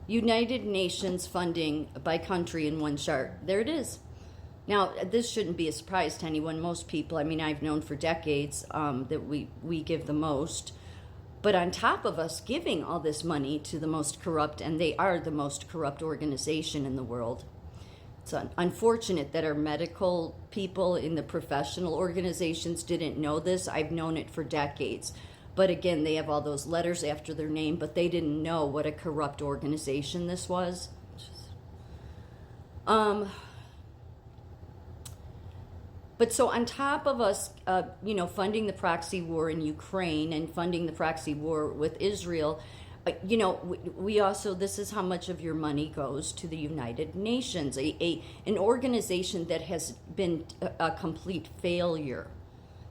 United Nations funding by country in one chart. There it is. Now, this shouldn't be a surprise to anyone. Most people, I mean, I've known for decades that we give the most. But on top of us giving all this money to the most corrupt, and they are the most corrupt organization in the world, it's unfortunate that our medical people in the professional organizations didn't know this. I've known it for decades. But again, they have all those letters after their name, but they didn't know what a corrupt organization this was. But so on top of us, funding the proxy war in Ukraine and funding the proxy war with Israel, we also, this is how much of your money goes to the United Nations, an organization that has been a complete failure.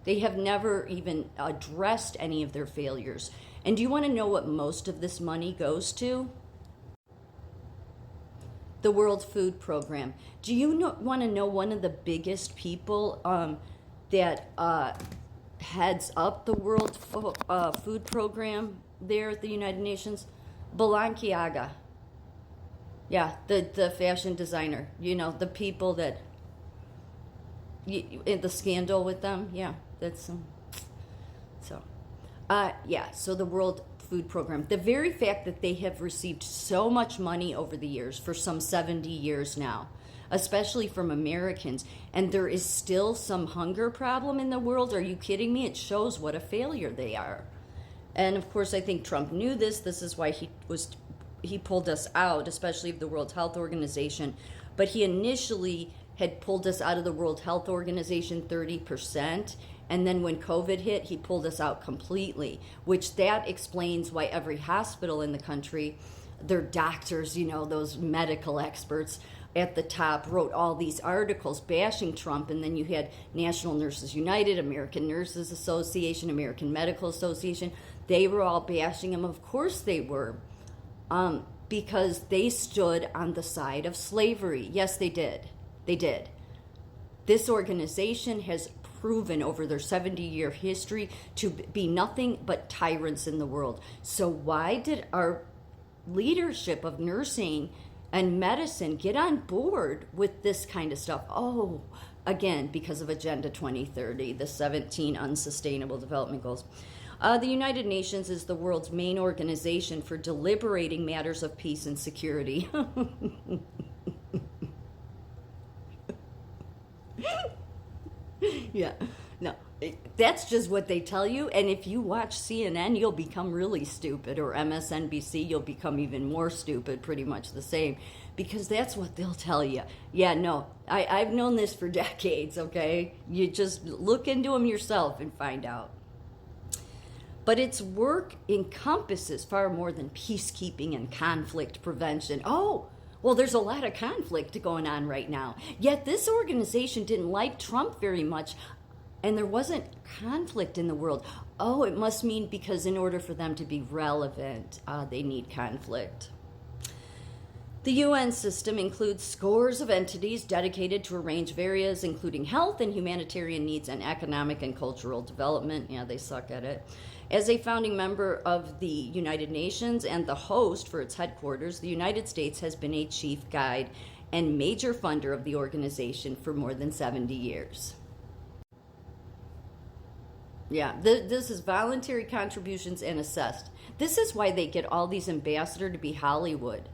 They have never even addressed any of their failures. And do you want to know what most of this money goes to? The World Food Program. Do you want to know one of the biggest people that heads up the World Food Program there at the United Nations? Balenciaga. Yeah, the fashion designer. The people that, the scandal with them. Yeah, that's so the World Food Program. The very fact that they have received so much money over the years, for some 70 years now, especially from Americans, and there is still some hunger problem in the world. Are you kidding me? It shows what a failure they are. And of course, I think Trump knew this. This is why he pulled us out, especially of the World Health Organization. But he initially had pulled us out of the World Health Organization 30%. And then when COVID hit, he pulled us out completely, which that explains why every hospital in the country, their doctors, those medical experts at the top, wrote all these articles bashing Trump. And then you had National Nurses United, American Nurses Association, American Medical Association. They were all bashing him. Of course they were, because they stood on the side of slavery. Yes, they did. They did. This organization has proven over their 70-year history to be nothing but tyrants in the world. So why did our leadership of nursing and medicine get on board with this kind of stuff? Oh, again, because of Agenda 2030, the 17 unsustainable development goals. The United Nations is the world's main organization for deliberating matters of peace and security. Yeah, no, that's just what they tell you. And if you watch CNN, you'll become really stupid, or MSNBC, you'll become even more stupid, pretty much the same, because that's what they'll tell you. Yeah, no, I've known this for decades, okay? You just look into them yourself and find out. But its work encompasses far more than peacekeeping and conflict prevention. Oh, well, there's a lot of conflict going on right now. Yet this organization didn't like Trump very much, and there wasn't conflict in the world. Oh, it must mean because in order for them to be relevant, they need conflict. The UN system includes scores of entities dedicated to a range of areas, including health and humanitarian needs and economic and cultural development. Yeah, they suck at it. As a founding member of the United Nations and the host for its headquarters, the United States has been a chief guide and major funder of the organization for more than 70 years. Yeah, this is voluntary contributions and assessed. This is why they get all these ambassadors to be Hollywood.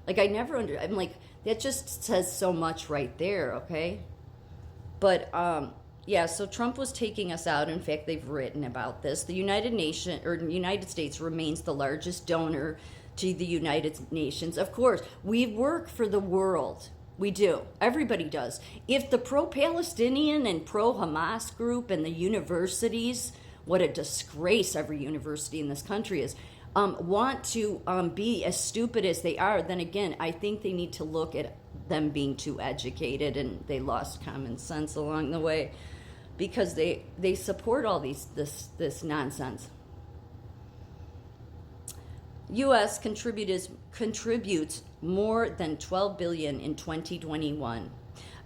Like, I'm like, that just says so much right there, okay? But, so Trump was taking us out. In fact, they've written about this. The United States remains the largest donor to the United Nations. Of course, we work for the world. We do. Everybody does. If the pro-Palestinian and pro-Hamas group and the universities, what a disgrace every university in this country is, want to be as stupid as they are, then again, I think they need to look at them being too educated, and they lost common sense along the way, because they support all this nonsense. U.S. contributes more than $12 billion in 2021,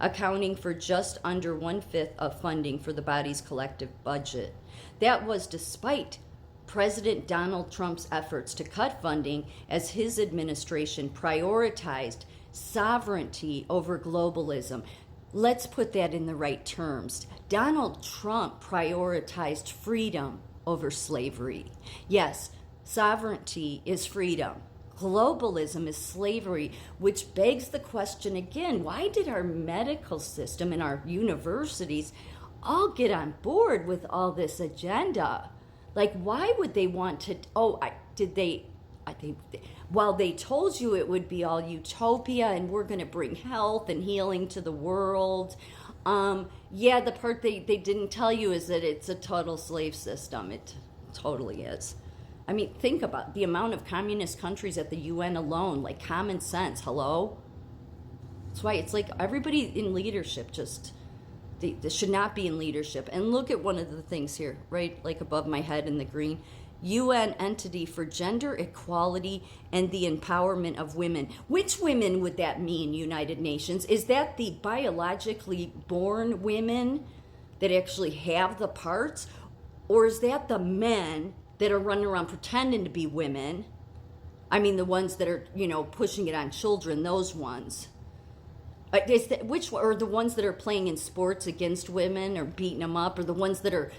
accounting for just under 1/5 of funding for the body's collective budget. That was despite President Donald Trump's efforts to cut funding as his administration prioritized sovereignty over globalism. Let's put that in the right terms. Donald Trump prioritized freedom over slavery. Yes, sovereignty is freedom. Globalism is slavery, which begs the question again, why did our medical system and our universities all get on board with all this agenda? Like, why would they want to, while they told you it would be all utopia and we're going to bring health and healing to the world, the part they didn't tell you is that it's a total slave system. It totally is. I mean, think about the amount of communist countries at the UN alone, like common sense, hello? That's why it's like everybody in leadership just, they should not be in leadership. And look at one of the things here, right, like above my head in the green. UN entity for gender equality and the empowerment of women. Which women would that mean, United Nations? Is that the biologically born women that actually have the parts? Or is that the men that are running around pretending to be women? I mean, the ones that are, pushing it on children, those ones. Or the ones that are playing in sports against women or beating them up, or the ones that are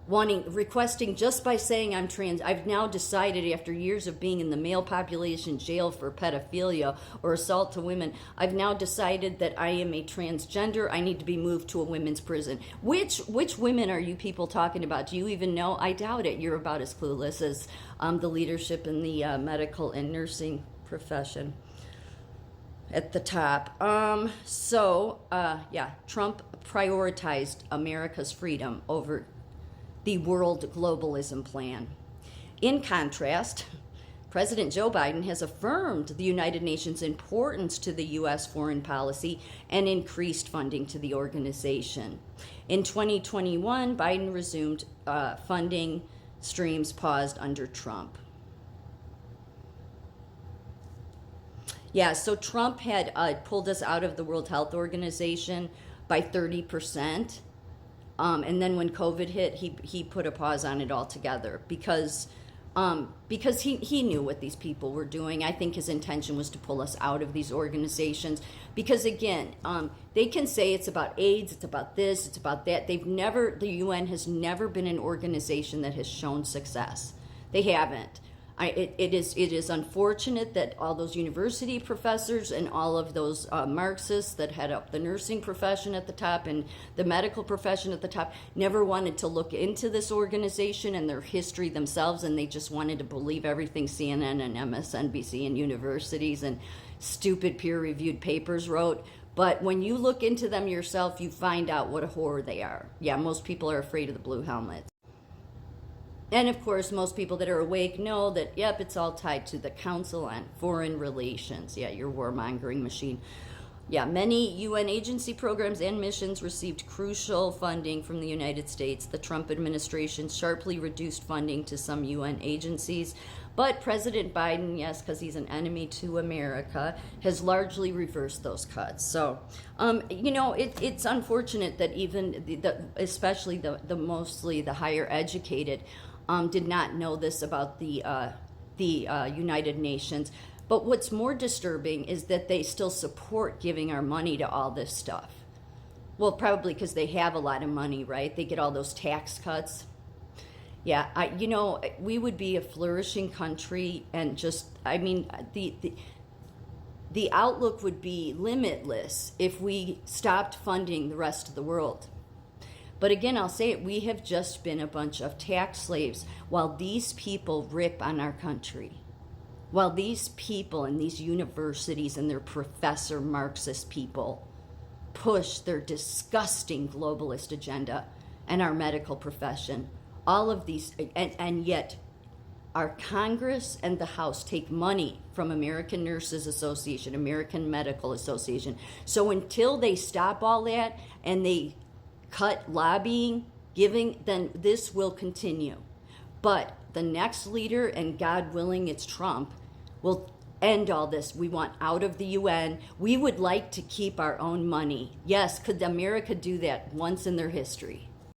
requesting just by saying I'm trans. I've now decided, after years of being in the male population jail for pedophilia or assault to women, I've now decided that I am a transgender. I need to be moved to a women's prison. Which women are you people talking about? Do you even know? I doubt it. You're about as clueless as the leadership in the medical and nursing profession at the top. Trump prioritized America's freedom over the world globalism plan. In contrast, President Joe Biden has affirmed the United Nations' importance to the U.S. foreign policy and increased funding to the organization. In 2021, Biden resumed funding streams paused under Trump. Yeah, so Trump had pulled us out of the World Health Organization by 30%. And then when COVID hit, he put a pause on it altogether because he knew what these people were doing. I think his intention was to pull us out of these organizations because, again, they can say it's about AIDS, it's about this, it's about that. The UN has never been an organization that has shown success. They haven't. It is unfortunate that all those university professors and all of those Marxists that head up the nursing profession at the top and the medical profession at the top never wanted to look into this organization and their history themselves, and they just wanted to believe everything CNN and MSNBC and universities and stupid peer-reviewed papers wrote. But when you look into them yourself, you find out what a horror they are. Yeah, most people are afraid of the blue helmets. And of course, most people that are awake know that, yep, it's all tied to the Council on Foreign Relations. Yeah, your warmongering machine. Yeah, many UN agency programs and missions received crucial funding from the United States. The Trump administration sharply reduced funding to some UN agencies. But President Biden, yes, because he's an enemy to America, has largely reversed those cuts. So, it's unfortunate that even, especially the mostly the higher educated, did not know this about the United Nations. But what's more disturbing is that they still support giving our money to all this stuff. Well, probably because they have a lot of money, right? They get all those tax cuts. Yeah, we would be a flourishing country, and the outlook would be limitless if we stopped funding the rest of the world. But again, I'll say it, we have just been a bunch of tax slaves while these people rip on our country. While these people in these universities and their professor Marxist people push their disgusting globalist agenda and our medical profession, all of these, and yet our Congress and the House take money from American Nurses Association, American Medical Association. So until they stop all that and they cut lobbying, giving, then this will continue. But the next leader, and God willing it's Trump, will end all this. We want out of the UN. We would like to keep our own money. Yes, could America do that once in their history?